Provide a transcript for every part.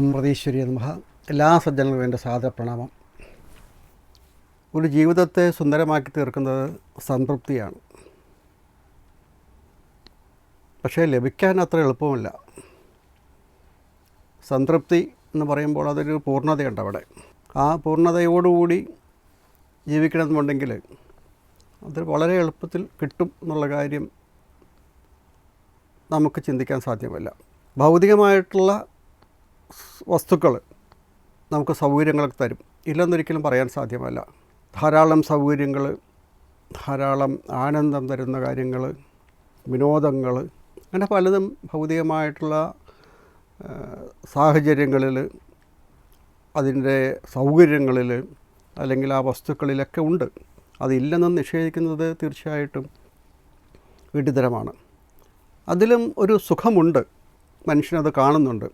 ഓം പ്രതീശ്വരി നമഃ. എല്ലാ സജ്ജനങ്ങൾക്കും എൻ്റെ സാദരപ്രണാമം. ഒരു ജീവിതത്തെ സുന്ദരമാക്കി തീർക്കുന്നത് സംതൃപ്തിയാണ്. പക്ഷേ ലഭിക്കാൻ അത്ര എളുപ്പമല്ല. സംതൃപ്തി എന്ന് പറയുമ്പോൾ അതൊരു പൂർണ്ണതയുണ്ട് അവിടെ. ആ പൂർണ്ണതയോടുകൂടി ജീവിക്കണമെന്നുണ്ടെങ്കിൽ അത് വളരെ എളുപ്പത്തിൽ കിട്ടും എന്നുള്ള കാര്യം നമുക്ക് ചിന്തിക്കാൻ സാധ്യമല്ല. ഭൗതികമായിട്ടുള്ള വസ്തുക്കൾ നമുക്ക് സൗകര്യങ്ങളൊക്കെ തരും, ഇല്ലെന്നൊരിക്കലും പറയാൻ സാധ്യമല്ല. ധാരാളം സൗകര്യങ്ങൾ, ധാരാളം ആനന്ദം തരുന്ന കാര്യങ്ങൾ, വിനോദങ്ങൾ, അങ്ങനെ പലതും ഭൗതികമായിട്ടുള്ള സാഹചര്യങ്ങളിൽ, അതിൻ്റെ സൗകര്യങ്ങളിൽ അല്ലെങ്കിൽ ആ വസ്തുക്കളിലൊക്കെ ഉണ്ട്. അതില്ലെന്ന് നിഷേധിക്കുന്നത് തീർച്ചയായിട്ടും വിഡ്ഢിത്തരമാണ്. അതിലും ഒരു സുഖമുണ്ട്, മനുഷ്യനത് കാണുന്നുണ്ട്,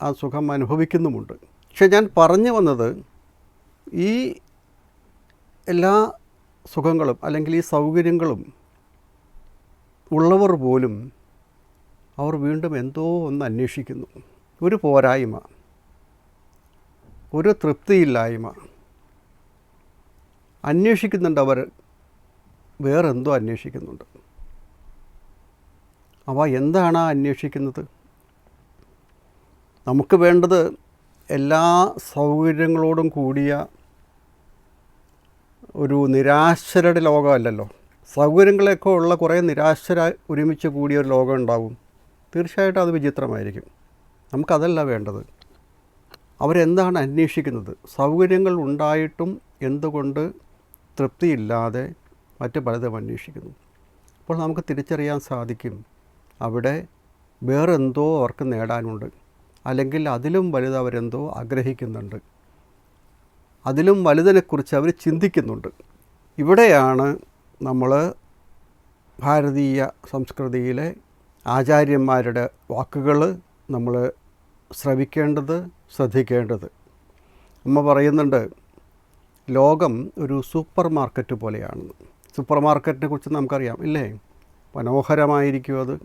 ആ സുഖം അനുഭവിക്കുന്നുമുണ്ട്. പക്ഷെ ഞാൻ പറഞ്ഞു വന്നത്, ഈ എല്ലാ സുഖങ്ങളും അല്ലെങ്കിൽ ഈ സൗകര്യങ്ങളും ഉള്ളവർ പോലും അവർ വീണ്ടും എന്തോ ഒന്ന് അന്വേഷിക്കുന്നു. ഒരു പോരായ്മ, ഒരു തൃപ്തിയില്ലായ്മ അന്വേഷിക്കുന്നുണ്ട്. അവർ വേറെന്തോ അന്വേഷിക്കുന്നുണ്ട്. അവ എന്താണ് അന്വേഷിക്കുന്നത്? നമുക്ക് വേണ്ടത് എല്ലാ സൗകര്യങ്ങളോടും കൂടിയ ഒരു നിരാശരുടെ ലോകമല്ലല്ലോ. സൗകര്യങ്ങളൊക്കെ ഉള്ള കുറേ നിരാശര ഒരുമിച്ച് കൂടിയ ഒരു ലോകം ഉണ്ടാവും. തീർച്ചയായിട്ടും അത് വിചിത്രമായിരിക്കും. നമുക്കതല്ല വേണ്ടത്. അവരെന്താണ് അന്വേഷിക്കുന്നത്? സൗകര്യങ്ങൾ ഉണ്ടായിട്ടും എന്തുകൊണ്ട് തൃപ്തിയില്ലാതെ മറ്റ് പലതും അന്വേഷിക്കുന്നു? അപ്പോൾ നമുക്ക് തിരിച്ചറിയാൻ സാധിക്കും, അവിടെ വേറെന്തോ അവർക്ക് നേടാനുണ്ട്, അല്ലെങ്കിൽ അതിലും വലുത് അവരെന്തോ ആഗ്രഹിക്കുന്നുണ്ട്, അതിലും വലുതിനെക്കുറിച്ച് അവർ ചിന്തിക്കുന്നുണ്ട്. ഇവിടെയാണ് നമ്മൾ ഭാരതീയ സംസ്കൃതിയിലെ ആചാര്യന്മാരുടെ വാക്കുകൾ നമ്മൾ ശ്രവിക്കേണ്ടത്, ശ്രദ്ധിക്കേണ്ടത്. അമ്മ പറയുന്നുണ്ട്, ലോകം ഒരു സൂപ്പർ മാർക്കറ്റ് പോലെയാണെന്ന്. സൂപ്പർ മാർക്കറ്റിനെ കുറിച്ച് നമുക്കറിയാം ഇല്ലേ? മനോഹരമായിരിക്കും അത്.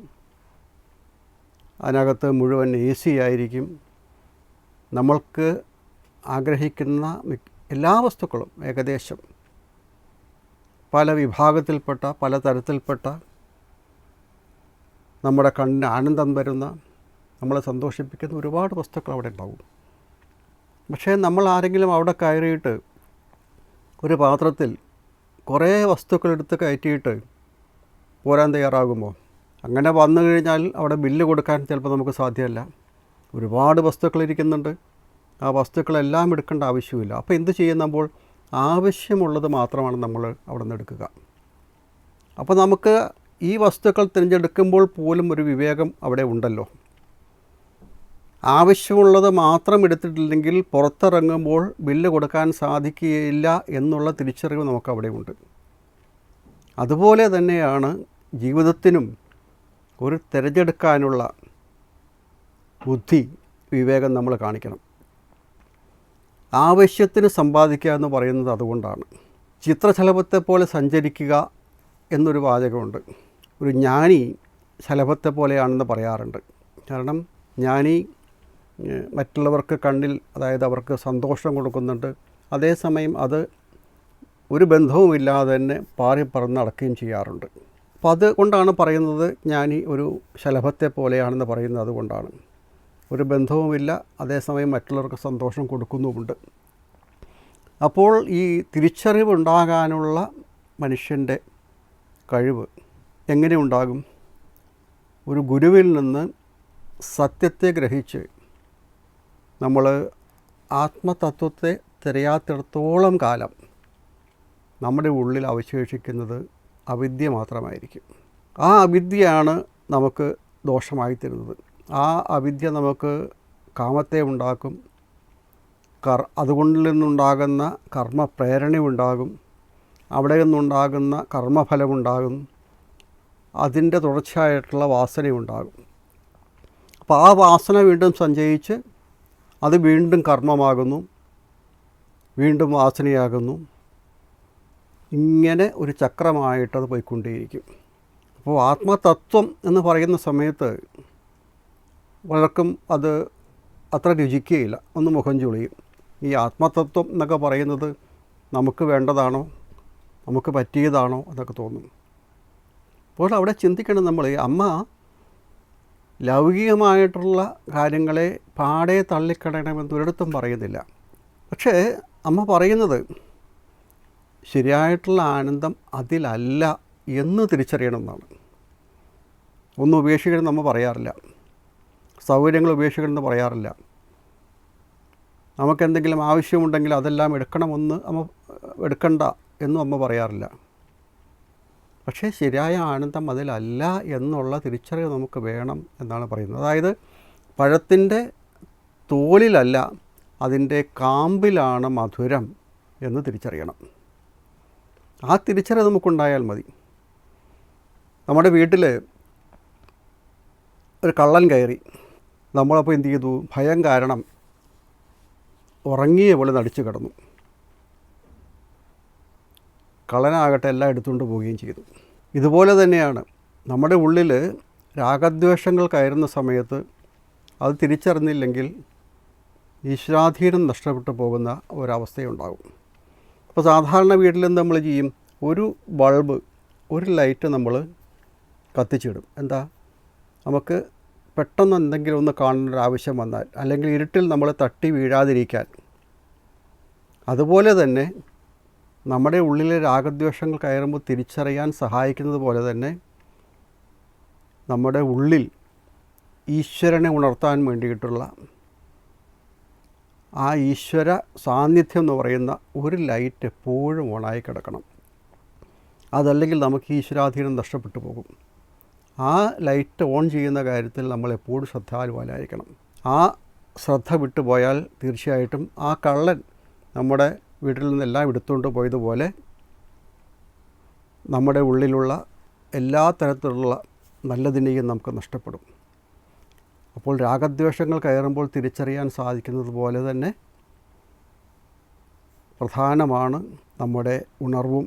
അതിനകത്ത് മുഴുവൻ AC ആയിരിക്കും. നമ്മൾക്ക് ആഗ്രഹിക്കുന്ന എല്ലാ വസ്തുക്കളും ഏകദേശം പല വിഭാഗത്തിൽപ്പെട്ട, പല തരത്തിൽപ്പെട്ട, നമ്മുടെ കണ്ണിന് ആനന്ദം വരുന്ന, നമ്മളെ സന്തോഷിപ്പിക്കുന്ന ഒരുപാട് വസ്തുക്കൾ അവിടെ ഉണ്ടാവും. പക്ഷേ നമ്മൾ ആരെങ്കിലും അവിടെ കയറിയിട്ട് ഒരു പാത്രത്തിൽ കുറേ വസ്തുക്കളെടുത്ത് കയറ്റിയിട്ട് പോരാൻ തയ്യാറാകുമോ? അങ്ങനെ വന്നു കഴിഞ്ഞാൽ അവിടെ ബില്ല് കൊടുക്കാൻ ചിലപ്പോൾ നമുക്ക് സാധ്യമല്ല. ഒരുപാട് വസ്തുക്കളിരിക്കുന്നുണ്ട്, ആ വസ്തുക്കളെല്ലാം എടുക്കേണ്ട ആവശ്യമില്ല. അപ്പോൾ എന്ത് ചെയ്യുമ്പോൾ ആവശ്യമുള്ളത് മാത്രമാണ് നമ്മൾ അവിടെ നിന്ന് എടുക്കുക. അപ്പോൾ നമുക്ക് ഈ വസ്തുക്കൾ തിരഞ്ഞെടുക്കുമ്പോൾ പോലും ഒരു വിവേകം അവിടെ ഉണ്ടല്ലോ. ആവശ്യമുള്ളത് മാത്രം എടുത്തിട്ടില്ലെങ്കിൽ പുറത്തിറങ്ങുമ്പോൾ ബില്ല് കൊടുക്കാൻ സാധിക്കുകയില്ല എന്നുള്ള തിരിച്ചറിവ് നമുക്കവിടെ ഉണ്ട്. അതുപോലെ തന്നെയാണ് ജീവിതത്തിനും ഒരു തിരഞ്ഞെടുക്കാനുള്ള ബുദ്ധി, വിവേകം നമ്മൾ കാണിക്കണം. ആവശ്യത്തിന് സമ്പാദിക്കുക എന്ന് പറയുന്നത് അതുകൊണ്ടാണ്. ചിത്രശലഭത്തെ പോലെ സഞ്ചരിക്കുക എന്നൊരു വാചകമുണ്ട്. ഒരു ജ്ഞാനി ശലഭത്തെ പോലെയാണെന്ന് പറയാറുണ്ട്. കാരണം ജ്ഞാനി മറ്റുള്ളവർക്ക് കണ്ണിൽ, അതായത് അവർക്ക് സന്തോഷം കൊടുക്കുന്നുണ്ട്, അതേസമയം അത് ഒരു ബന്ധവുമില്ലാതെ തന്നെ പാറി പറന്ന് നടക്കുകയും ചെയ്യാറുണ്ട്. അപ്പോൾ അതുകൊണ്ടാണ് പറയുന്നത് ജ്ഞാനി ഒരു ശലഭത്തെ പോലെയാണെന്ന് പറയുന്നത് അതുകൊണ്ടാണ്. ഒരു ബന്ധവുമില്ല, അതേസമയം മറ്റുള്ളവർക്ക് സന്തോഷം കൊടുക്കുന്നുമുണ്ട്. അപ്പോൾ ഈ തിരിച്ചറിവുണ്ടാകാനുള്ള മനുഷ്യൻ്റെ കഴിവ് എങ്ങനെ ഉണ്ടാകും? ഒരു ഗുരുവിൽ നിന്ന് സത്യത്തെ ഗ്രഹിച്ച് നമ്മൾ ആത്മതത്വത്തെ തിരയാത്തിടത്തോളം കാലം നമ്മുടെ ഉള്ളിൽ അവശേഷിക്കുന്നത് അവിദ്യ മാത്രമായിരിക്കും. ആ അവിദ്യയാണ് നമുക്ക് ദോഷമായി തരുന്നത്. ആ അവിദ്യ നമുക്ക് കാമത്തെ ഉണ്ടാക്കും, അതുകൊണ്ടിൽ നിന്നുണ്ടാകുന്ന കർമ്മപ്രേരണ ഉണ്ടാകും, അവിടെ നിന്നുണ്ടാകുന്ന കർമ്മഫലമുണ്ടാകും, അതിൻ്റെ തുടർച്ചയായിട്ടുള്ള വാസനയുണ്ടാകും. അപ്പോൾ ആ വാസന വീണ്ടും സഞ്ചയിച്ച് അത് വീണ്ടും കർമ്മമാകുന്നു, വീണ്ടും വാസനയാകുന്നു. ഇങ്ങനെ ഒരു ചക്രമായിട്ടത് പോയിക്കൊണ്ടേയിരിക്കും. അപ്പോൾ ആത്മതത്വം എന്ന് പറയുന്ന സമയത്ത് പലർക്കും അത് അത്ര രുചിക്കുകയില്ല, ഒന്ന് മുഖം ചുളിയും. ഈ ആത്മതത്വം എന്നൊക്കെ പറയുന്നത് നമുക്ക് വേണ്ടതാണോ, നമുക്ക് പറ്റിയതാണോ എന്നൊക്കെ തോന്നും. അപ്പോൾ അവിടെ ചിന്തിക്കണം നമ്മൾ. അമ്മ ലൗകികമായിട്ടുള്ള കാര്യങ്ങളെ പാടെ തള്ളിക്കളയണമെന്ന് ഒരിടത്തും പറയുന്നില്ല. പക്ഷേ അമ്മ പറയുന്നത് ശരിയായിട്ടുള്ള ആനന്ദം അതിലല്ല എന്ന് തിരിച്ചറിയണമെന്നാണ്. ഒന്നും ഉപേക്ഷിക്കണം നമ്മൾ പറയാറില്ല, സൗകര്യങ്ങൾ ഉപേക്ഷിക്കണമെന്ന് പറയാറില്ല, നമുക്കെന്തെങ്കിലും ആവശ്യമുണ്ടെങ്കിൽ അതെല്ലാം എടുക്കണമെന്ന് അമ്മ എടുക്കണ്ട എന്നും അമ്മ പറയാറില്ല. പക്ഷേ ശരിയായ ആനന്ദം അതിലല്ല എന്നുള്ള തിരിച്ചറിവ് നമുക്ക് വേണം എന്നാണ് പറയുന്നത്. അതായത് പഴത്തിൻ്റെ തോലിലല്ല, അതിൻ്റെ കാമ്പിലാണ് മധുരം എന്ന് തിരിച്ചറിയണം. ആ തിരിച്ചറിവ് നമുക്കുണ്ടായാൽ മതി. നമ്മുടെ വീട്ടിൽ ഒരു കള്ളൻ കയറി, നമ്മളപ്പോൾ എന്ത് ചെയ്തു? ഭയം കാരണം ഉറങ്ങിയ പോലെ നടിച്ചു കിടന്നു. കള്ളനാകട്ടെ എല്ലാം എടുത്തുകൊണ്ട് പോവുകയും ചെയ്തു. ഇതുപോലെ തന്നെയാണ് നമ്മുടെ ഉള്ളിൽ രാഗദ്വേഷങ്ങൾ കയറുന്ന സമയത്ത് അത് തിരിച്ചറിഞ്ഞില്ലെങ്കിൽ ഈശ്വരാധീനം നഷ്ടപ്പെട്ടു പോകുന്ന ഒരവസ്ഥയുണ്ടാകും. അപ്പോൾ സാധാരണ വീട്ടിൽ നമ്മൾ ചെയ്യും, ഒരു ബൾബ്, ഒരു ലൈറ്റ് നമ്മൾ കത്തിച്ചിടും. എന്താ? നമുക്ക് പെട്ടെന്ന് എന്തെങ്കിലും ഒന്ന് കാണേണ്ടൊരാവശ്യം വന്നാൽ, അല്ലെങ്കിൽ ഇരുട്ടിൽ നമ്മൾ തട്ടി വീഴാതിരിക്കാൻ. അതുപോലെ തന്നെ നമ്മുടെ ഉള്ളിലെ രാഗദ്വേഷങ്ങൾ കയറുമ്പോൾ തിരിച്ചറിയാൻ സഹായിക്കുന്നത് പോലെ തന്നെ നമ്മുടെ ഉള്ളിൽ ഈശ്വരനെ ഉണർത്താൻ വേണ്ടിയിട്ടുള്ള ആ ഈശ്വര സാന്നിധ്യം എന്ന് പറയുന്ന ഒരു ലൈറ്റ് എപ്പോഴും ഓണായി കിടക്കണം. അതല്ലെങ്കിൽ നമുക്ക് ഈശ്വരാധീനം നഷ്ടപ്പെട്ടു പോകും. ആ ലൈറ്റ് ഓൺ ചെയ്യുന്ന കാര്യത്തിൽ നമ്മൾ എപ്പോഴും ശ്രദ്ധാലുവാനായിരിക്കണം. ആ ശ്രദ്ധ വിട്ടുപോയാൽ തീർച്ചയായിട്ടും ആ കള്ളൻ നമ്മുടെ വീട്ടിൽ നിന്നെല്ലാം എടുത്തുകൊണ്ട് പോയതുപോലെ നമ്മുടെ ഉള്ളിലുള്ള എല്ലാ തരത്തിലുള്ള നല്ലതിനെയും നമുക്ക് നഷ്ടപ്പെടും. അപ്പോൾ രാഗദ്വേഷങ്ങൾ കയറുമ്പോൾ തിരിച്ചറിയാൻ സാധിക്കുന്നത് പോലെ തന്നെ പ്രധാനമാണ് നമ്മുടെ ഉണർവും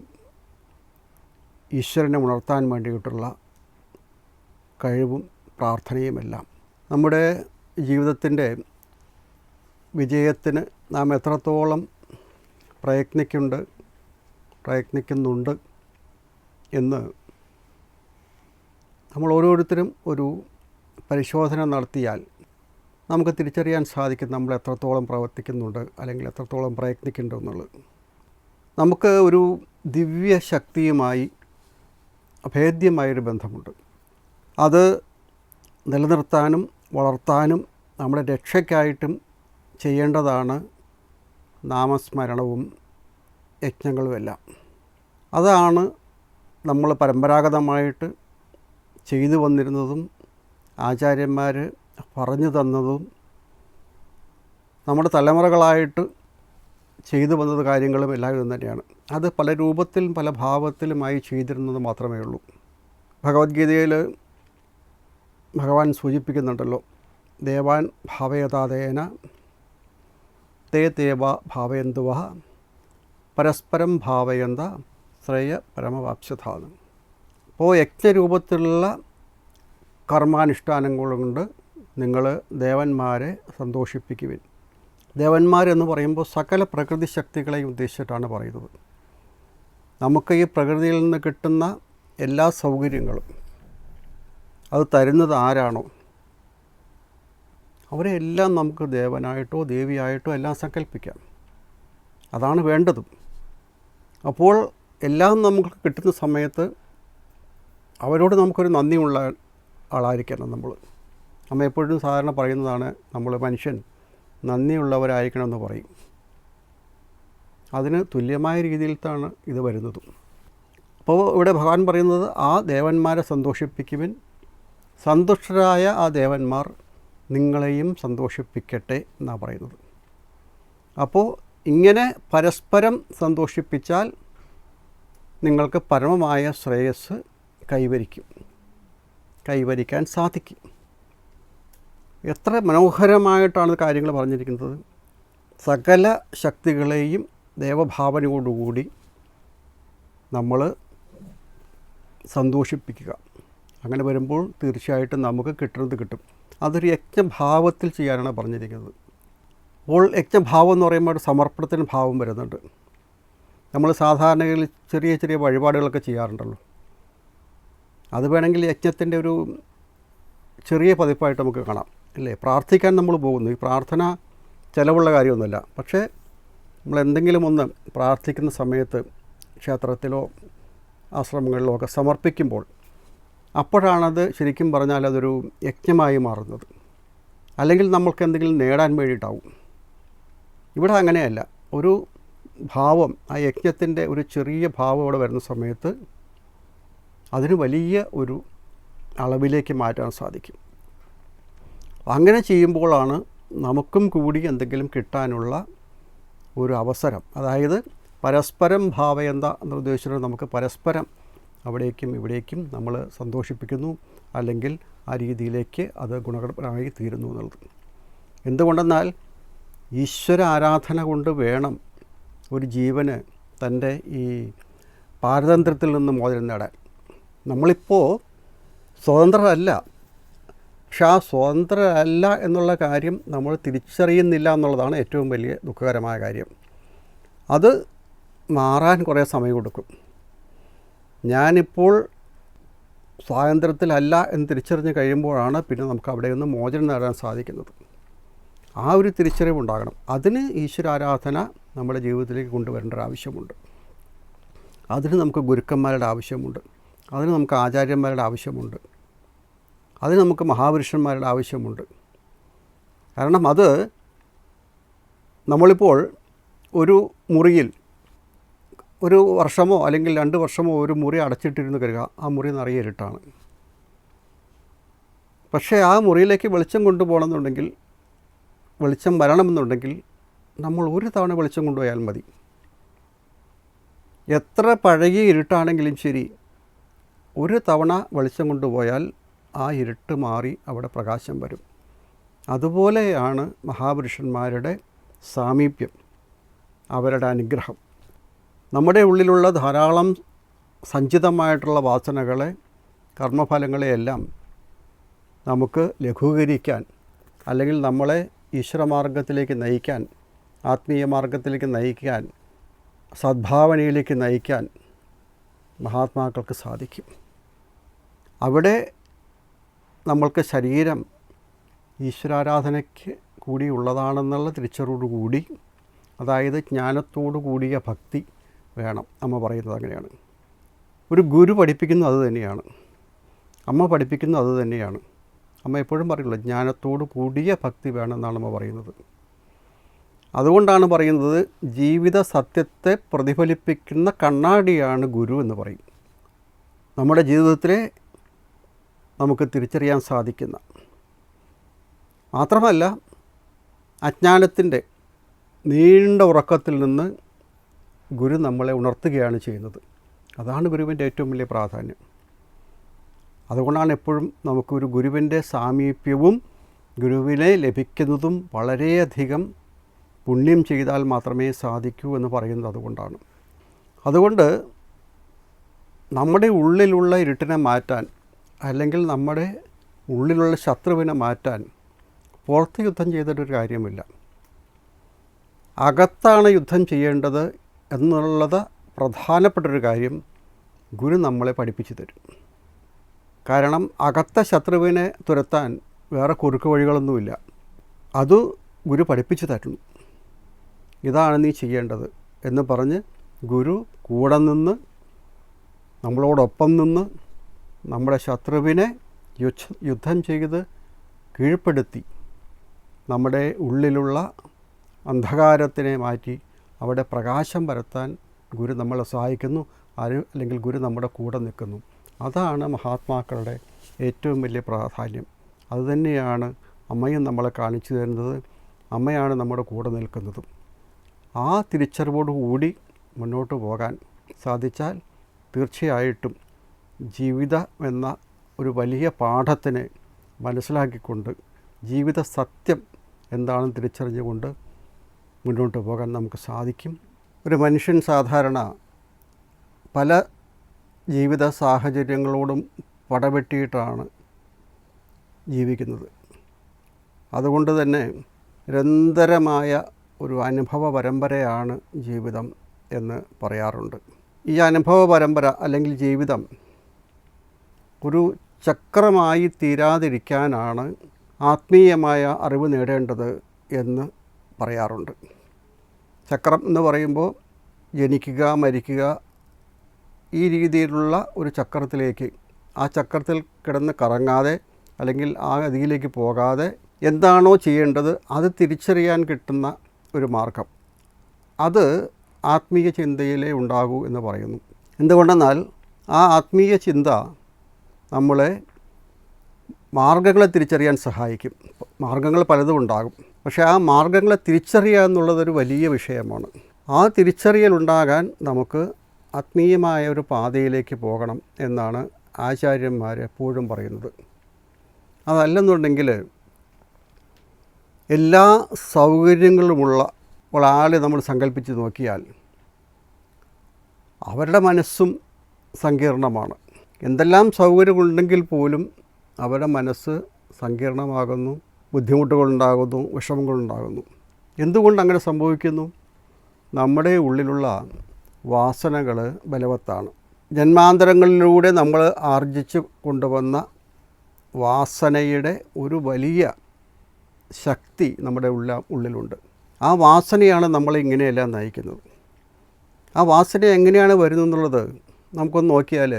ഈശ്വരനെ ഉണർത്താൻ വേണ്ടിയിട്ടുള്ള കഴിവും പ്രാർത്ഥനയുമെല്ലാം. നമ്മുടെ ജീവിതത്തിൻ്റെ വിജയത്തിന് നാം എത്രത്തോളം പ്രയത്നിക്കുന്നുണ്ട് എന്ന് നമ്മൾ ഓരോരുത്തരും ഒരു പരിശോധന നടത്തിയാൽ നമുക്ക് തിരിച്ചറിയാൻ സാധിക്കും നമ്മൾ എത്രത്തോളം പ്രവർത്തിക്കുന്നുണ്ട്, അല്ലെങ്കിൽ എത്രത്തോളം പ്രയത്നിക്കുന്നുണ്ട് എന്നുള്ളത്. നമുക്ക് ഒരു ദിവ്യശക്തിയുമായി അഭേദ്യമായൊരു ബന്ധമുണ്ട്. അത് നിലനിർത്താനും വളർത്താനും നമ്മുടെ രക്ഷയ്ക്കായിട്ടും ചെയ്യേണ്ടതാണ് നാമസ്മരണവും യജ്ഞങ്ങളുമെല്ലാം. അതാണ് നമ്മൾ പരമ്പരാഗതമായിട്ട് ചെയ്തു വന്നിരുന്നതും ആചാര്യന്മാർ പറഞ്ഞു തന്നതും നമ്മുടെ തലമുറകളായിട്ട് ചെയ്തു വന്നത് കാര്യങ്ങളും എല്ലാം ഇതും തന്നെയാണ്. അത് പല രൂപത്തിലും പല ഭാവത്തിലുമായി ചെയ്തിരുന്നത് മാത്രമേ ഉള്ളൂ. ഭഗവത്ഗീതയിൽ ഭഗവാൻ സൂചിപ്പിക്കുന്നുണ്ടല്ലോ, ദേവാൻ ഭാവയതാദേന തേ ദേവ ഭാവയന്തുവ പരസ്പരം ഭാവയന്ത ശ്രേയ പരമവാപ്സ്യഥാന്ന്. അപ്പോൾ യജ്ഞരൂപത്തിലുള്ള കർമാനുഷ്ഠാനങ്ങൾ കൊണ്ട് നിങ്ങൾ ദേവന്മാരെ സന്തോഷിപ്പിക്കുവിൻ. ദേവന്മാരെന്ന് പറയുമ്പോൾ സകല പ്രകൃതി ശക്തികളെയും ഉദ്ദേശിച്ചിട്ടാണ് പറയുന്നത്. നമുക്ക് ഈ പ്രകൃതിയിൽ നിന്ന് കിട്ടുന്ന എല്ലാ സൗകര്യങ്ങളും അത് തരുന്നത് ആരാണോ അവരെ എല്ലാം നമുക്ക് ദേവനായിട്ടോ ദേവിയായിട്ടോ എല്ലാം സങ്കല്പിക്കാം. അതാണ് വേണ്ടതും. അപ്പോൾ എല്ലാം നമുക്ക് കിട്ടുന്ന സമയത്ത് അവരോട് നമുക്കൊരു നന്ദിയുള്ള ആളായിരിക്കണം നമ്മൾ. നമ്മൾ എപ്പോഴും സാധാരണ പറയുന്നതാണ്, നമ്മൾ മനുഷ്യൻ നന്ദിയുള്ളവരായിരിക്കണമെന്ന് പറയും. അതിന് തുല്യമായ രീതിയിലാണ് ഇത് വരുന്നതും. അപ്പോൾ ഇവിടെ ഭഗവാൻ പറയുന്നത്, ആ ദേവന്മാരെ സന്തോഷിപ്പിക്കുവിൻ, സന്തുഷ്ടരായ ആ ദേവന്മാർ നിങ്ങളെയും സന്തോഷിപ്പിക്കട്ടെ എന്നാണ് പറയുന്നത്. അപ്പോൾ ഇങ്ങനെ പരസ്പരം സന്തോഷിപ്പിച്ചാൽ നിങ്ങൾക്ക് പരമമായ ശ്രേയസ് കൈവരിക്കാൻ സാധിക്കും. എത്ര മനോഹരമായിട്ടാണ് കാര്യങ്ങൾ പറഞ്ഞിരിക്കുന്നത്. സകല ശക്തികളെയും ദേവഭാവനയോടുകൂടി നമ്മൾ സന്തോഷിപ്പിക്കുക. അങ്ങനെ വരുമ്പോൾ തീർച്ചയായിട്ടും നമുക്ക് കിട്ടുന്നത് കിട്ടും. അതൊരു യജ്ഞഭാവത്തിൽ ചെയ്യാനാണ് പറഞ്ഞിരിക്കുന്നത്. അപ്പോൾ യജ്ഞഭാവം എന്ന് പറയുമ്പോൾ ഒരു സമർപ്പണത്തിന് ഭാവം വരുന്നുണ്ട്. നമ്മൾ സാധാരണയിൽ ചെറിയ ചെറിയ വഴിപാടുകളൊക്കെ ചെയ്യാറുണ്ടല്ലോ. അത് വേണമെങ്കിൽ യജ്ഞത്തിൻ്റെ ഒരു ചെറിയ പതിപ്പായിട്ട് നമുക്ക് കാണാം അല്ലേ. പ്രാർത്ഥിക്കാൻ നമ്മൾ പോകുന്നു. ഈ പ്രാർത്ഥന ചിലവുള്ള കാര്യമൊന്നുമല്ല. പക്ഷേ നമ്മൾ എന്തെങ്കിലും ഒന്ന് പ്രാർത്ഥിക്കുന്ന സമയത്ത് ക്ഷേത്രത്തിലോ ആശ്രമങ്ങളിലോ ഒക്കെ സമർപ്പിക്കുമ്പോൾ അപ്പോഴാണത് ശരിക്കും പറഞ്ഞാൽ അതൊരു യജ്ഞമായി മാറുന്നത്. അല്ലെങ്കിൽ നമ്മൾക്ക് എന്തെങ്കിലും നേടാൻ വേണ്ടിയിട്ടാവും. ഇവിടെ അങ്ങനെയല്ല. ഒരു ഭാവം, ആ യജ്ഞത്തിൻ്റെ ഒരു ചെറിയ ഭാവം അവിടെ വരുന്ന സമയത്ത് അതിന് വലിയ ഒരു അളവിലേക്ക് മാറ്റാൻ സാധിക്കും. അങ്ങനെ ചെയ്യുമ്പോഴാണ് നമുക്കും കൂടി എന്തെങ്കിലും കിട്ടാനുള്ള ഒരു അവസരം. അതായത് പരസ്പരം ഭാവയന്ത എന്ന് ഉദ്ദേശിച്ചിട്ട് നമുക്ക് പരസ്പരം അവിടേക്കും ഇവിടേക്കും നമ്മൾ സന്തോഷിപ്പിക്കുന്നു, അല്ലെങ്കിൽ ആ രീതിയിലേക്ക് അത് ഗുണകരമായി തീരുന്നു എന്നുള്ളത്. എന്തുകൊണ്ടെന്നാൽ ഈശ്വര ആരാധന കൊണ്ട് വേണം ഒരു ജീവന് തൻ്റെ ഈ പാരതന്ത്ര്യത്തിൽ നിന്ന് മോചനം നേടാൻ. നമ്മളിപ്പോൾ സ്വതന്ത്രരല്ല. പക്ഷെ ആ സ്വതന്ത്രരല്ല എന്നുള്ള കാര്യം നമ്മൾ തിരിച്ചറിയുന്നില്ല എന്നുള്ളതാണ് ഏറ്റവും വലിയ ദുഃഖകരമായ കാര്യം. അത് മാറാൻ കുറേ സമയം കൊടുക്കും. ഞാനിപ്പോൾ സ്വാതന്ത്ര്യത്തിലല്ല എന്ന് തിരിച്ചറിഞ്ഞ് കഴിയുമ്പോഴാണ് പിന്നെ നമുക്ക് അവിടെ നിന്ന് മോചനം നേടാൻ സാധിക്കുന്നത്. ആ ഒരു തിരിച്ചറിവുണ്ടാകണം. അതിന് ഈശ്വരാരാധന നമ്മുടെ ജീവിതത്തിലേക്ക് കൊണ്ടുവരേണ്ട ഒരു ആവശ്യമുണ്ട്. അതിന് നമുക്ക് ഗുരുക്കന്മാരുടെ ആവശ്യമുണ്ട്. അതിന് നമുക്ക് ആചാര്യന്മാരുടെ ആവശ്യമുണ്ട്. അതിന് നമുക്ക് മഹാപുരുഷന്മാരുടെ ആവശ്യമുണ്ട്. കാരണം അത് നമ്മളിപ്പോൾ ഒരു മുറിയിൽ ഒരു വർഷമോ അല്ലെങ്കിൽ 2 വർഷമോ ഒരു മുറി അടച്ചിട്ടിരുന്ന് കരുതുക. ആ മുറി നിറയെ ഇരുട്ടാണ്. പക്ഷേ ആ മുറിയിലേക്ക് വെളിച്ചം കൊണ്ടുപോകണമെന്നുണ്ടെങ്കിൽ, വെളിച്ചം വരണമെന്നുണ്ടെങ്കിൽ നമ്മൾ ഒരു തവണ വെളിച്ചം കൊണ്ടുപോയാൽ മതി. എത്ര പഴകിയ ഇരുട്ടാണെങ്കിലും ശരി, ഒരു തവണ വെളിച്ചം കൊണ്ടുപോയാൽ ആ ഇരുട്ട് മാറി അവിടെ പ്രകാശം വരും. അതുപോലെയാണ് മഹാപുരുഷന്മാരുടെ സാമീപ്യം, അവരുടെ അനുഗ്രഹം. നമ്മുടെ ഉള്ളിലുള്ള ധാരാളം സഞ്ചിതമായിട്ടുള്ള വാസനകളെ, കർമ്മഫലങ്ങളെയെല്ലാം നമുക്ക് ലഘൂകരിക്കാൻ, അല്ലെങ്കിൽ നമ്മളെ ഈശ്വരമാർഗത്തിലേക്ക് നയിക്കാൻ, ആത്മീയ മാർഗത്തിലേക്ക് നയിക്കാൻ, സദ്ഭാവനയിലേക്ക് നയിക്കാൻ മഹാത്മാക്കൾക്ക് സാധിക്കും. അവിടെ നമ്മൾക്ക് ശരീരം ഈശ്വരാരാധനയ്ക്ക് കൂടി ഉള്ളതാണെന്നുള്ള തിരിച്ചറിവോടുകൂടി, അതായത് ജ്ഞാനത്തോടു കൂടിയ ഭക്തി വേണം. അമ്മ പറയുന്നത് അങ്ങനെയാണ്. ഒരു ഗുരു പഠിപ്പിക്കുന്നത് അത് തന്നെയാണ്. അമ്മ പഠിപ്പിക്കുന്നത് അത് തന്നെയാണ്. അമ്മ എപ്പോഴും പറയുള്ളൂ ജ്ഞാനത്തോടു കൂടിയ ഭക്തി വേണമെന്നാണ് അമ്മ പറയുന്നത്. അതുകൊണ്ടാണ് പറയുന്നത് ജീവിത സത്യത്തെ പ്രതിഫലിപ്പിക്കുന്ന കണ്ണാടിയാണ് ഗുരു എന്ന് പറയും. നമ്മുടെ ജീവിതത്തിലെ നമുക്ക് തിരിച്ചറിയാൻ സാധിക്കുന്ന, മാത്രമല്ല അജ്ഞാനത്തിൻ്റെ നീണ്ട ഉറക്കത്തിൽ നിന്ന് ഗുരു നമ്മളെ ഉണർത്തുകയാണ് ചെയ്യുന്നത്. അതാണ് ഗുരുവിൻ്റെ ഏറ്റവും വലിയ പ്രാധാന്യം. അതുകൊണ്ടാണ് എപ്പോഴും നമുക്കൊരു ഗുരുവിൻ്റെ സാമീപ്യവും ഗുരുവിനെ ലഭിക്കുന്നതും വളരെയധികം പുണ്യം ചെയ്താൽ മാത്രമേ സാധിക്കൂ എന്ന് പറയുന്നത് അതുകൊണ്ടാണ്. അതുകൊണ്ട് നമ്മുടെ ഉള്ളിലുള്ള ഇരുട്ടിനെ മാറ്റാൻ, അല്ലെങ്കിൽ നമ്മുടെ ഉള്ളിലുള്ള ശത്രുവിനെ മാറ്റാൻ പുറത്ത് യുദ്ധം ചെയ്തിട്ടൊരു കാര്യമില്ല. അകത്താണ് യുദ്ധം ചെയ്യേണ്ടത് എന്നുള്ളത് പ്രധാനപ്പെട്ടൊരു കാര്യം ഗുരു നമ്മളെ പഠിപ്പിച്ചു തരും. കാരണം അകത്ത ശത്രുവിനെ തുരത്താൻ വേറെ കുറുക്ക് വഴികളൊന്നുമില്ല. അത് ഗുരു പഠിപ്പിച്ചു തരുന്നു. ഇതാണ് നീ ചെയ്യേണ്ടത് എന്ന് പറഞ്ഞ് ഗുരു കൂടെ നിന്ന്, നമ്മളോടൊപ്പം നിന്ന്, നമ്മുടെ ശത്രുവിനെ യുദ്ധം ചെയ്ത് കീഴ്പ്പെടുത്തി നമ്മുടെ ഉള്ളിലുള്ള അന്ധകാരത്തിനെ മാറ്റി അവിടെ പ്രകാശം പരത്താൻ ഗുരു നമ്മളെ സഹായിക്കുന്നു. അല്ലെങ്കിൽ ഗുരു നമ്മുടെ കൂടെ നിൽക്കുന്നു. അതാണ് മഹാത്മാക്കളുടെ ഏറ്റവും വലിയ പ്രാധാന്യം. അതുതന്നെയാണ് അമ്മയും നമ്മളെ കാണിച്ചു തരുന്നത്. അമ്മയാണ് നമ്മുടെ കൂടെ നിൽക്കുന്നതും. ആ തിരിച്ചറിവോടുകൂടി മുന്നോട്ട് പോകാൻ സാധിച്ചാൽ തീർച്ചയായിട്ടും ജീവിതം എന്ന ഒരു വലിയ പാഠത്തിനെ മനസ്സിലാക്കിക്കൊണ്ട്, ജീവിത സത്യം എന്താണെന്ന് തിരിച്ചറിഞ്ഞുകൊണ്ട് മുന്നോട്ട് പോകാൻ നമുക്ക് സാധിക്കും. ഒരു മനുഷ്യൻ സാധാരണ പല ജീവിത സാഹചര്യങ്ങളോടും പടവെട്ടിയിട്ടാണ് ജീവിക്കുന്നത്. അതുകൊണ്ട് തന്നെ നിരന്തരമായ ഒരു അനുഭവ പരമ്പരയാണ് ജീവിതം എന്ന് പറയാറുണ്ട്. ഈ അനുഭവ പരമ്പര അല്ലെങ്കിൽ ജീവിതം ഒരു ചക്രമായി തീരാതിരിക്കാനാണ് ആത്മീയമായ അറിവ് നേടേണ്ടത് എന്ന് പറയാറുണ്ട്. ചക്രം എന്ന് പറയുമ്പോൾ ജനിക്കുക, മരിക്കുക, ഈ രീതിയിലുള്ള ഒരു ചക്രത്തിലേക്ക്, ആ ചക്രത്തിൽ കിടന്ന് കറങ്ങാതെ അല്ലെങ്കിൽ ആ ഗതിയിലേക്ക് പോകാതെ എന്താണോ ചെയ്യേണ്ടത് അത് തിരിച്ചറിയാൻ കിട്ടുന്ന ഒരു മാർഗം, അത് ആത്മീയ ചിന്തയിലേ ഉണ്ടാകൂ എന്ന് പറയുന്നു. എന്തുകൊണ്ടെന്നാൽ ആ ആത്മീയ ചിന്ത നമ്മളെ മാർഗങ്ങളെ തിരിച്ചറിയാൻ സഹായിക്കും. മാർഗങ്ങൾ പലതും ഉണ്ടാകും, പക്ഷേ ആ മാർഗങ്ങളെ തിരിച്ചറിയുക എന്നുള്ളതൊരു വലിയ വിഷയമാണ്. ആ തിരിച്ചറിയലുണ്ടാകാൻ നമുക്ക് ആത്മീയമായ ഒരു പാതയിലേക്ക് പോകണം എന്നാണ് ആചാര്യന്മാർ എപ്പോഴും പറയുന്നത്. അതല്ലെന്നുണ്ടെങ്കിൽ എല്ലാ സൗകര്യങ്ങളുമുള്ള ഒരാളെ നമ്മൾ സങ്കല്പിച്ച് നോക്കിയാൽ അവരുടെ മനസ്സും സങ്കീർണമാണ്. എന്തെല്ലാം സൗകര്യങ്ങളുണ്ടെങ്കിൽ പോലും അവരുടെ മനസ്സ് സങ്കീർണമാകുന്നു, ബുദ്ധിമുട്ടുകളുണ്ടാകുന്നു, വിഷമങ്ങളുണ്ടാകുന്നു. എന്തുകൊണ്ട് അങ്ങനെ സംഭവിക്കുന്നു? നമ്മുടെ ഉള്ളിലുള്ള വാസനകൾ ബലവത്താണ്. ജന്മാന്തരങ്ങളിലൂടെ നമ്മൾ ആർജിച്ച് കൊണ്ടുവന്ന വാസനയുടെ ഒരു വലിയ ശക്തി നമ്മുടെ ഉള്ളിലുണ്ട്. ആ വാസനയാണ് നമ്മളെ ഇങ്ങനെയെല്ലാം നയിക്കുന്നത്. ആ വാസന എങ്ങനെയാണ് വരുന്നതെന്നുള്ളത് നമുക്കൊന്ന് നോക്കിയാൽ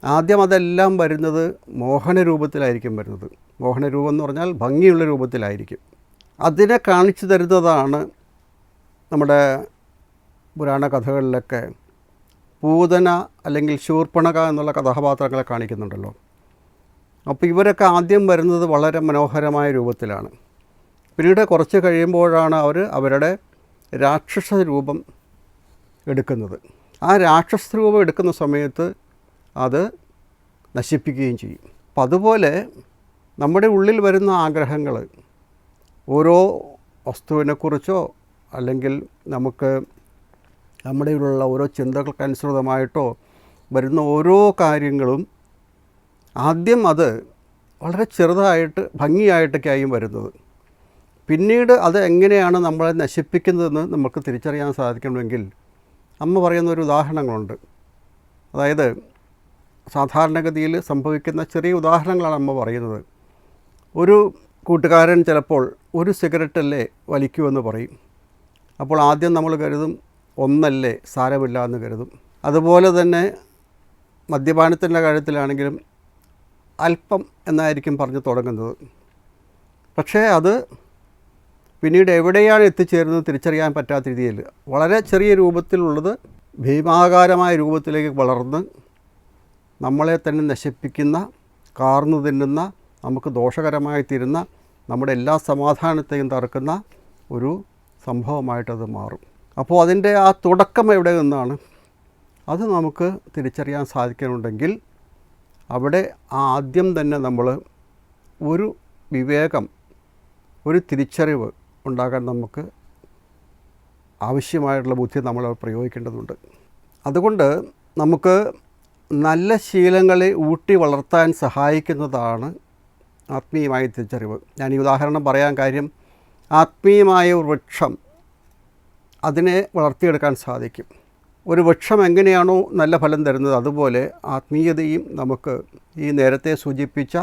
ആദ്യം അതെല്ലാം വരുന്നത് മോഹനരൂപത്തിലായിരിക്കും വരുന്നത്. മോഹനരൂപം എന്ന് പറഞ്ഞാൽ ഭംഗിയുള്ള രൂപത്തിലായിരിക്കും. അതിനെ കാണിച്ചു തരുന്നതാണ് നമ്മുടെ പുരാണ കഥകളിലൊക്കെ പൂതന അല്ലെങ്കിൽ ശൂർപ്പണഖ എന്നുള്ള കഥാപാത്രങ്ങളെ കാണിക്കുന്നുണ്ടല്ലോ. അപ്പോൾ ഇവരൊക്കെ ആദ്യം വരുന്നത് വളരെ മനോഹരമായ രൂപത്തിലാണ്. പിന്നീട് കുറച്ച് കഴിയുമ്പോഴാണ് അവർ അവരുടെ രാക്ഷസ രൂപം എടുക്കുന്നത്. ആ രാക്ഷസ രൂപം എടുക്കുന്ന സമയത്ത് അത് നശിപ്പിക്കുകയും ചെയ്യും. അപ്പം അതുപോലെ നമ്മുടെ ഉള്ളിൽ വരുന്ന ആഗ്രഹങ്ങൾ ഓരോ വസ്തുവിനെക്കുറിച്ചോ അല്ലെങ്കിൽ നമുക്ക് നമ്മുടെ ഉള്ളിലുള്ള ഓരോ ചിന്തകൾക്കനുസൃതമായിട്ടോ വരുന്ന ഓരോ കാര്യങ്ങളും ആദ്യം അത് വളരെ ചെറുതായിട്ട് ഭംഗിയായിട്ടൊക്കെയായും വരുന്നത്. പിന്നീട് അത് എങ്ങനെയാണ് നമ്മളെ നശിപ്പിക്കുന്നതെന്ന് നമുക്ക് തിരിച്ചറിയാൻ സാധിക്കണമെങ്കിൽ അമ്മ പറയുന്ന ഒരു ഉദാഹരണങ്ങളുണ്ട്. അതായത് സാധാരണഗതിയിൽ സംഭവിക്കുന്ന ചെറിയ ഉദാഹരണങ്ങളാണ് അമ്മ പറയുന്നത്. ഒരു കൂട്ടുകാരൻ ചിലപ്പോൾ ഒരു സിഗരറ്റല്ലേ വലിക്കൂ എന്ന് പറയും. അപ്പോൾ ആദ്യം നമ്മൾ കരുതും ഒന്നല്ലേ, സാരമില്ല എന്ന് കരുതും. അതുപോലെ തന്നെ മദ്യപാനത്തിൻ്റെ കാര്യത്തിലാണെങ്കിലും അല്പം എന്നായിരിക്കും പറഞ്ഞു തുടങ്ങുന്നത്. പക്ഷേ അത് പിന്നീട് എവിടെയാണ് എത്തിച്ചേരുന്നത് തിരിച്ചറിയാൻ പറ്റാത്ത രീതിയിൽ വളരെ ചെറിയ രൂപത്തിലുള്ളത് ഭീമാകാരമായ രൂപത്തിലേക്ക് വളർന്ന് നമ്മളെ തന്നെ നശിപ്പിക്കുന്ന, കാർന്നു തിന്നുന്ന, നമുക്ക് ദോഷകരമായി തീരുന്ന, നമ്മുടെ എല്ലാ സമാധാനത്തെയും തറക്കുന്ന ഒരു സംഭവമായിട്ടത് മാറും. അപ്പോൾ അതിൻ്റെ ആ തുടക്കം എവിടെ നിന്നാണ് അത് നമുക്ക് തിരിച്ചറിയാൻ സാധിക്കുന്നുണ്ടെങ്കിൽ അവിടെ ആദ്യം തന്നെ നമ്മൾ ഒരു വിവേകം, ഒരു തിരിച്ചറിവ് ഉണ്ടാകാൻ നമുക്ക് ആവശ്യമായിട്ടുള്ള ബുദ്ധി നമ്മൾ പ്രയോഗിക്കേണ്ടതുണ്ട്. അതുകൊണ്ട് നമുക്ക് നല്ല ശീലങ്ങളെ ഊട്ടി വളർത്താൻ സഹായിക്കുന്നതാണ് ആത്മീയമായ തിരിച്ചറിവ്. ഞാൻ ഈ ഉദാഹരണം പറയാൻ കാര്യം, ആത്മീയമായ ഒരു വൃക്ഷം അതിനെ വളർത്തിയെടുക്കാൻ സാധിക്കും. ഒരു വൃക്ഷം എങ്ങനെയാണോ നല്ല ഫലം തരുന്നത്, അതുപോലെ ആത്മീയതയും നമുക്ക് ഈ നേരത്തെ സൂചിപ്പിച്ച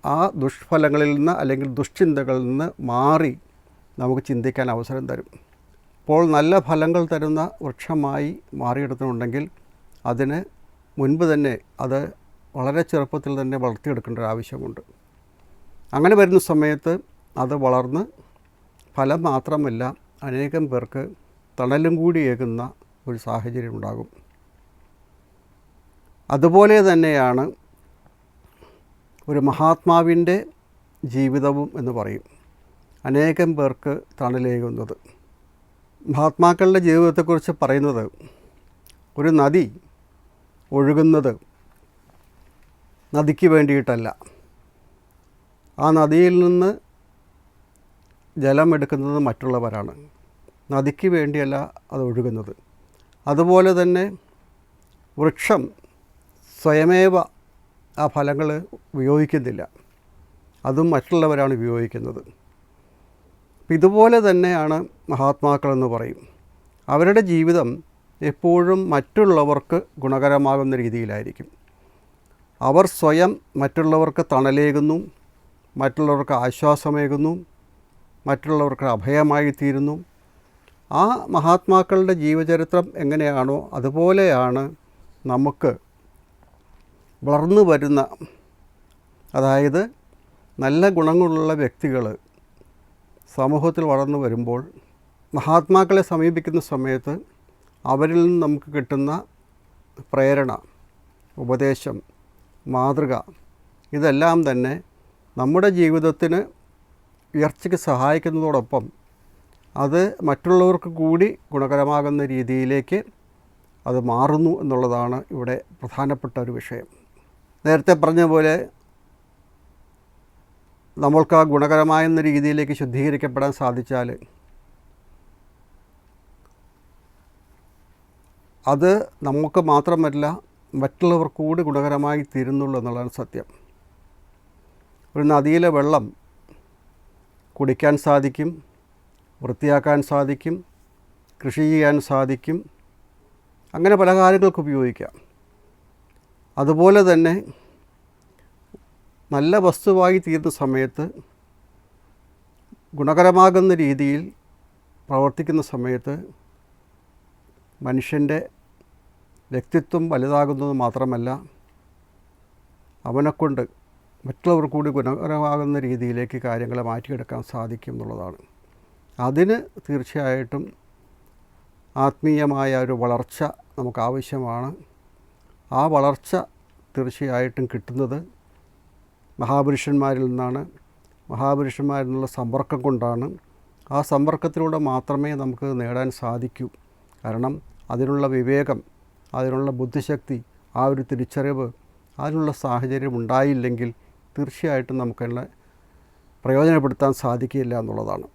ആ ദുഷ്ഫലങ്ങളിൽ നിന്ന് അല്ലെങ്കിൽ ദുഷ്ചിന്തകളിൽ നിന്ന് മാറി നമുക്ക് ചിന്തിക്കാൻ അവസരം തരും. അപ്പോൾ നല്ല ഫലങ്ങൾ തരുന്ന വൃക്ഷമായി മാറിയെടുക്കുന്നുണ്ടെങ്കിൽ അതിന് മുൻപ് തന്നെ അത് വളരെ ചെറുപ്പത്തിൽ തന്നെ വളർത്തിയെടുക്കേണ്ട ഒരു ആവശ്യമുണ്ട്. അങ്ങനെ വരുന്ന സമയത്ത് അത് വളർന്ന് ഫലം മാത്രമല്ല അനേകം പേർക്ക് തണലും കൂടി ഏകുന്ന ഒരു സാഹചര്യം ഉണ്ടാകും. അതുപോലെ തന്നെയാണ് ഒരു മഹാത്മാവിൻ്റെ ജീവിതവും എന്ന് പറയും. അനേകം പേർക്ക് തണലേകുന്നത്. മഹാത്മാക്കളുടെ ജീവിതത്തെക്കുറിച്ച് പറയുന്നത്, ഒരു നദി ഒഴുകുന്നത് നദിക്ക് വേണ്ടിയിട്ടല്ല, ആ നദിയിൽ നിന്ന് ജലമെടുക്കുന്നത് മറ്റുള്ളവരാണ്. നദിക്ക് വേണ്ടിയല്ല അത് ഒഴുകുന്നത്. അതുപോലെ തന്നെ വൃക്ഷം സ്വയമേവ ആ ഫലങ്ങൾ ഉപയോഗിക്കുന്നില്ല. അതും മറ്റുള്ളവരാണ് ഉപയോഗിക്കുന്നത്. ഇതുപോലെ തന്നെയാണ് മഹാത്മാക്കളെന്ന് പറയും. അവരുടെ ജീവിതം എപ്പോഴും മറ്റുള്ളവർക്ക് ഗുണകരമാകുന്ന രീതിയിലായിരിക്കും. അവർ സ്വയം മറ്റുള്ളവർക്ക് തണലേകുന്നു, മറ്റുള്ളവർക്ക് ആശ്വാസമേകുന്നു, മറ്റുള്ളവർക്ക് അഭയമായി തീരുന്നു. ആ മഹാത്മാക്കളുടെ ജീവചരിത്രം എങ്ങനെയാണോ അതുപോലെയാണ് നമുക്ക് വളർന്നു വരുന്ന, അതായത് നല്ല ഗുണങ്ങളുള്ള വ്യക്തികൾ സമൂഹത്തിൽ വളർന്നു വരുമ്പോൾ മഹാത്മാക്കളെ സമീപിക്കുന്ന സമയത്ത് അവരിൽ നിന്ന് നമുക്ക് കിട്ടുന്ന പ്രേരണ, ഉപദേശം, മാതൃക ഇതെല്ലാം തന്നെ നമ്മുടെ ജീവിതത്തിന് ഉയർച്ചയ്ക്ക് സഹായിക്കുന്നതോടൊപ്പം അത് മറ്റുള്ളവർക്ക് കൂടി ഗുണകരമാകുന്ന രീതിയിലേക്ക് അത് മാറുന്നു എന്നുള്ളതാണ് ഇവിടെ പ്രധാനപ്പെട്ട ഒരു വിഷയം. നേരത്തെ പറഞ്ഞ പോലെ നമ്മൾക്ക് ആ ഗുണകരമായെന്ന രീതിയിലേക്ക് ശുദ്ധീകരിക്കപ്പെടാൻ സാധിച്ചാൽ അത് നമുക്ക് മാത്രമല്ല മറ്റുള്ളവർക്ക് കൂടി ഗുണകരമായി തീരുന്നുള്ളൂ എന്നുള്ളതാണ് സത്യം. ഒരു നദിയിലെ വെള്ളം കുടിക്കാൻ സാധിക്കും, വൃത്തിയാക്കാൻ സാധിക്കും, കൃഷി ചെയ്യാൻ സാധിക്കും, അങ്ങനെ പല കാര്യങ്ങൾക്ക് ഉപയോഗിക്കാം. അതുപോലെ തന്നെ നല്ല വസ്തുവായി തീരുന്ന സമയത്ത്, ഗുണകരമാകുന്ന രീതിയിൽ പ്രവർത്തിക്കുന്ന സമയത്ത് മനുഷ്യൻ്റെ വ്യക്തിത്വം വലുതാകുന്നത് മാത്രമല്ല അവനെക്കൊണ്ട് മറ്റുള്ളവർ കൂടി ഗുണകരമാകുന്ന രീതിയിലേക്ക് കാര്യങ്ങളെ മാറ്റിയെടുക്കാൻ സാധിക്കും എന്നുള്ളതാണ്. അതിന് തീർച്ചയായിട്ടും ആത്മീയമായ ഒരു വളർച്ച നമുക്ക് ആവശ്യമാണ്. ആ വളർച്ച തീർച്ചയായിട്ടും കിട്ടുന്നത് മഹാപുരുഷന്മാരിൽ നിന്നാണ്. മഹാപുരുഷന്മാരിൽ നിന്നുള്ള സമ്പർക്കം കൊണ്ടാണ്. ആ സമ്പർക്കത്തിലൂടെ മാത്രമേ നമുക്ക് നേടാൻ സാധിക്കൂ. കാരണം അതിനുള്ള വിവേകം, അതിനുള്ള ബുദ്ധിശക്തി, ആ ഒരു തിരിച്ചറിവ്, അതിനുള്ള സാഹചര്യം ഉണ്ടായില്ലെങ്കിൽ തീർച്ചയായിട്ടും നമുക്കെല്ലാം പ്രയോജനപ്പെടുത്താൻ സാധിക്കില്ല എന്നുള്ളതാണ്.